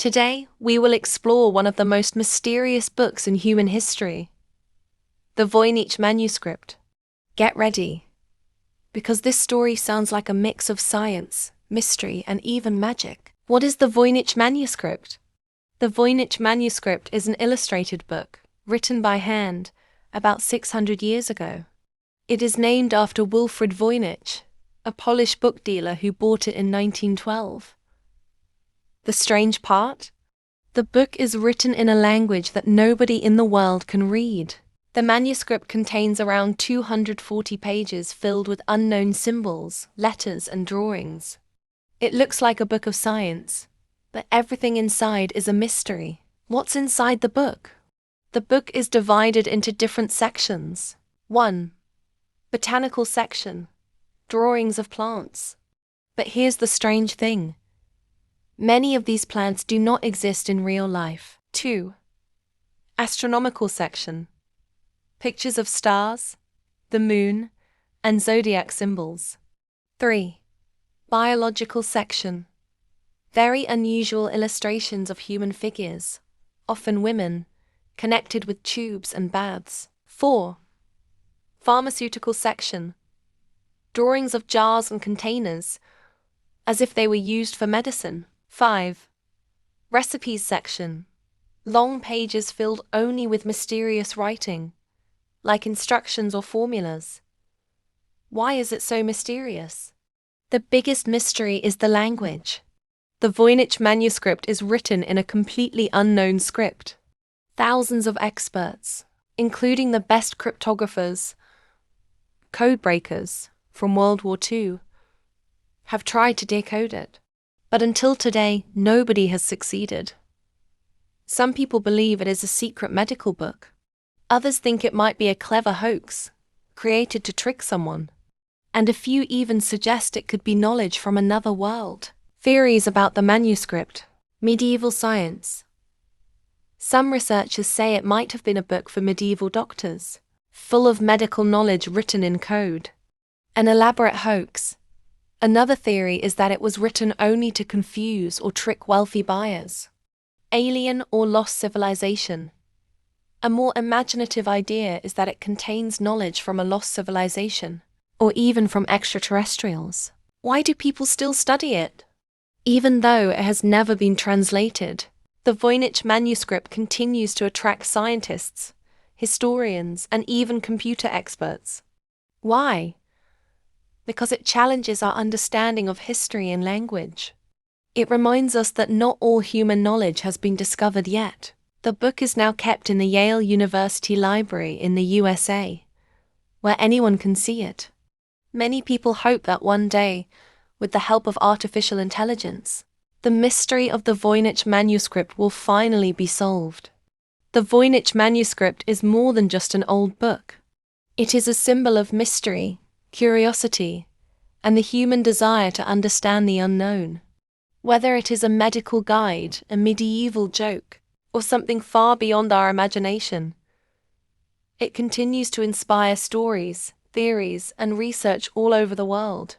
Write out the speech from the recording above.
Today, we will explore one of the most mysterious books in human history, the Voynich Manuscript. Get ready, because this story sounds like a mix of science, mystery, and even magic. What is the Voynich Manuscript? The Voynich Manuscript is an illustrated book, written by hand, about 600 years ago. It is named after Wilfrid Voynich, a Polish book dealer who bought it in 1912. The strange part? The book is written in a language that nobody in the world can read. The manuscript contains around 240 pages filled with unknown symbols, letters, and drawings. It looks like a book of science, but everything inside is a mystery. What's inside the book? The book is divided into different sections. 1. Botanical section. Drawings of plants. But here's the strange thing. Many of these plants do not exist in real life. 2. Astronomical section. Pictures of stars, the moon, and zodiac symbols. 3. Biological section. Very unusual illustrations of human figures, often women, connected with tubes and baths. 4. Pharmaceutical section. Drawings of jars and containers, as if they were used for medicine. 5. Recipes section. Long pages filled only with mysterious writing, like instructions or formulas. Why is it so mysterious? The biggest mystery is the language. The Voynich Manuscript is written in a completely unknown script. Thousands of experts, including the best cryptographers, codebreakers from World War II, have tried to decode it. But until today, nobody has succeeded. Some people believe it is a secret medical book. Others think it might be a clever hoax, created to trick someone. And a few even suggest it could be knowledge from another world. Theories about the manuscript. Medieval science. Some researchers say it might have been a book for medieval doctors, full of medical knowledge written in code. An elaborate hoax. Another theory is that it was written only to confuse or trick wealthy buyers. Alien or lost civilization. A more imaginative idea is that it contains knowledge from a lost civilization, or even from extraterrestrials. Why do people still study it? Even though it has never been translated, the Voynich Manuscript continues to attract scientists, historians, and even computer experts. Why? Because it challenges our understanding of history and language. It reminds us that not all human knowledge has been discovered yet. The book is now kept in the Yale University Library in the USA, where anyone can see it. Many people hope that one day, with the help of artificial intelligence, the mystery of the Voynich Manuscript will finally be solved. The Voynich Manuscript is more than just an old book. It is a symbol of mystery, curiosity, and the human desire to understand the unknown. Whether it is a medical guide, a medieval joke, or something far beyond our imagination, it continues to inspire stories, theories, and research all over the world.